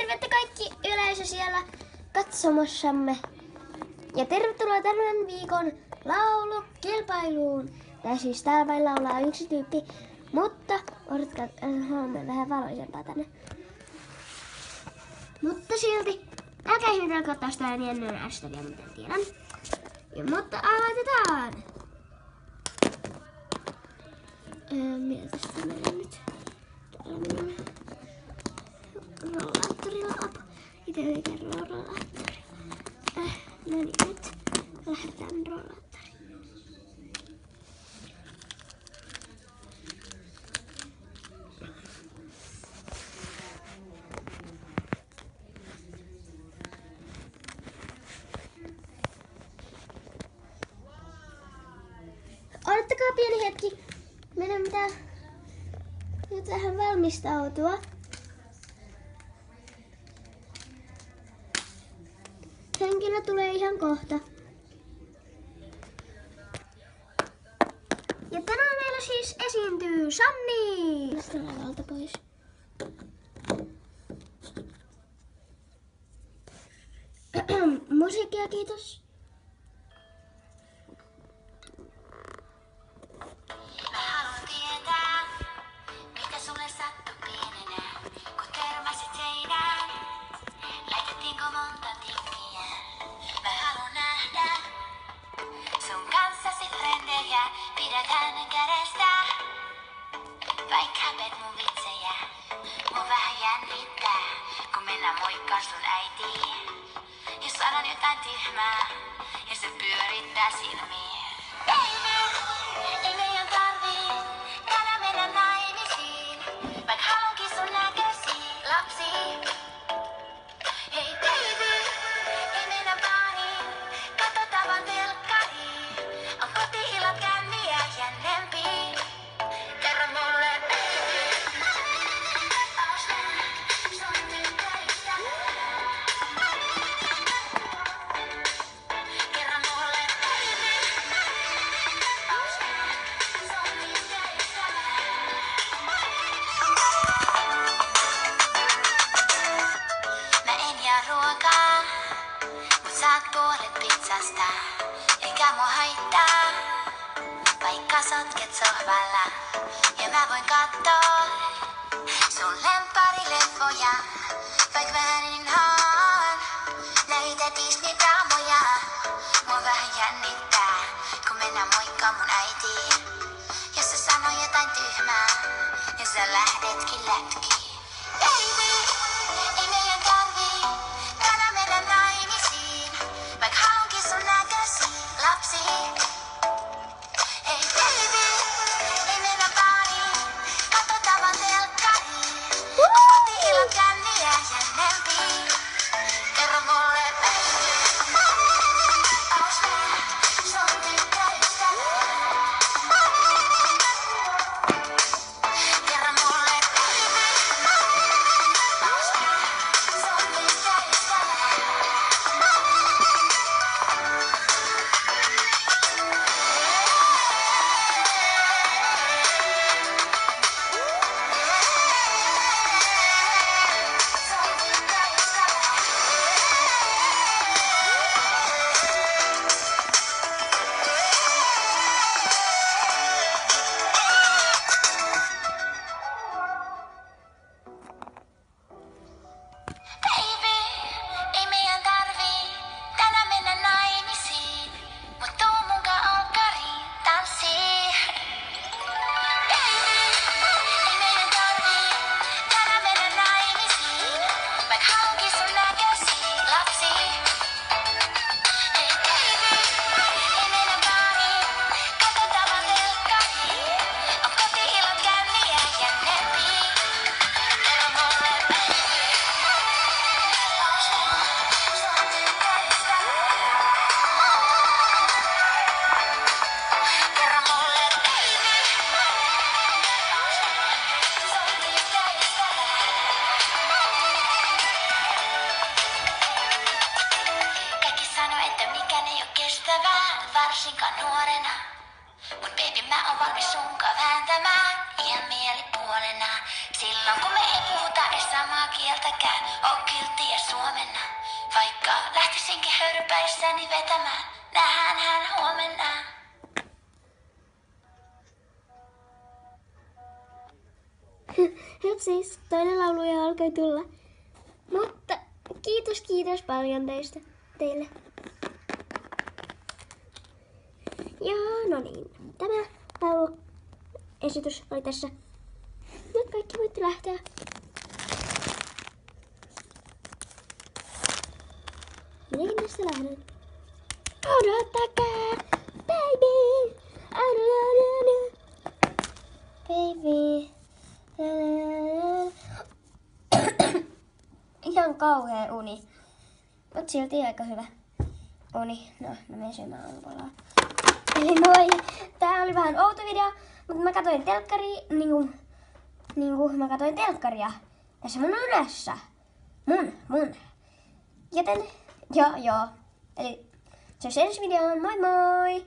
terveyttä kaikki yleisö siellä katsomossamme. Ja tervetuloa tämän viikon laulukilpailuun. Siis täällä vain laulaa yksi tyyppi, mutta odotkaa, haluamme vähän valoisempaa tänne. Mutta silti, älkää ihmetelkö ottaa sitä niin ennen äästäviä, mitä tiedän. Mutta aloitetaan! Miltä sitä menee nyt? Täällä menee rollaattorilla apu. Itse ei kerro rollaattorilla. No niin, nyt lähdetään rollaattoriin. Odottakaa pieni hetki. Meidän pitää nyt vähän valmistautua. Henkilö tulee ihan kohta. Ja tänään meillä siis esiintyy Sanni! Tästä lavalta pois. Musiikkia, kiitos. Pidetään kädestä, vaikka häpet mun vitsejä. Mun vähän jännittää, kun mennään moikkaan sun äitiin. Jos sanon jotain tyhmää, ja se pyörittää silmiin. Baby, ei meidän tarvii tänään mennä naimisiin. Vaikka haluunkin sun näköisiin lapsiin. Hei baby, ei mennä baariin, katsotaan vaan telkkariin. On koti-illat känniä jännempii. Kerro mulle baby, ois nää sun tyttöystä? Kerro mulle baby, ois nää sun tyttöystä? Mä en jää ruokaa, mut saat puolet pizzasta. Eikä mua haittaa, vaikka sotket sohvalla. Ja mä voin kattoo sun lempparileffoja, vaik vähän inhoon näitä Disney-draamoja. Mua vähän jännittää, kun mennään moikkaan mun äitiin. Jos sä sanoo jotain tyhmää, ja sä lähdetkin lätkiin. Baby, ei meidän tarvii tänään mennä naimisiin. Vaik haluunkin sun näköisiin lapsiin. Hei baby, ei mennä baariin, katsotaan vaan telkkariin. On koti-illat känniä jännempii. Kerro mulle baby, ois nää sun tyttöystä? Kerro mulle baby, ois nää sun tyttöystä? Baby, ei meidän tarvii tänään mennä naimisiin, mut tuu munkaan olkkariin tanssiin. Baby, ei meidän tarvii tänään mennä naimisiin, vaik haluunkin sun näköisiin lapsiin. Hei baby, ei mennä baariin, katsotaan vaan telkkariin. On koti-illat känniä jännempii. Kerro mulle baby, ois nää sun tyttöystä? Kerro mulle baby, ois nää sun tyttöystä? Kaikki sanoo, että mikään ei oo kestävää, varsinkaan nuorena. Mut baby, mä oon valmis sunkaan vääntämään ihan mielipuolena. Silloin kun me ei puhuta edes samaa kieltä. kertakään oo kiltiä suomenna. Vaikka lähtisinkin höyrypäissäni vetämään, nähdään huomenna. Hepsis, toinen laulu jo alkoi tulla. Mutta kiitos paljon teille. Ja no niin, tämä lauluesitys oli tässä. Nyt kaikki voitte lähteä. Minäkin tästä lähden. Odottakaa, baby! Baby. Ihan kauhea uni. Mut silti aika hyvä uni. No, mä menen syömään aamupalaa. Eli moi! Tää oli vähän outo video, mutta mä katsoin telkkaria, mä katsoin telkkaria tässä mun unessa. Mun. Joten, joo. Eli se on ensi videoon. Moi moi!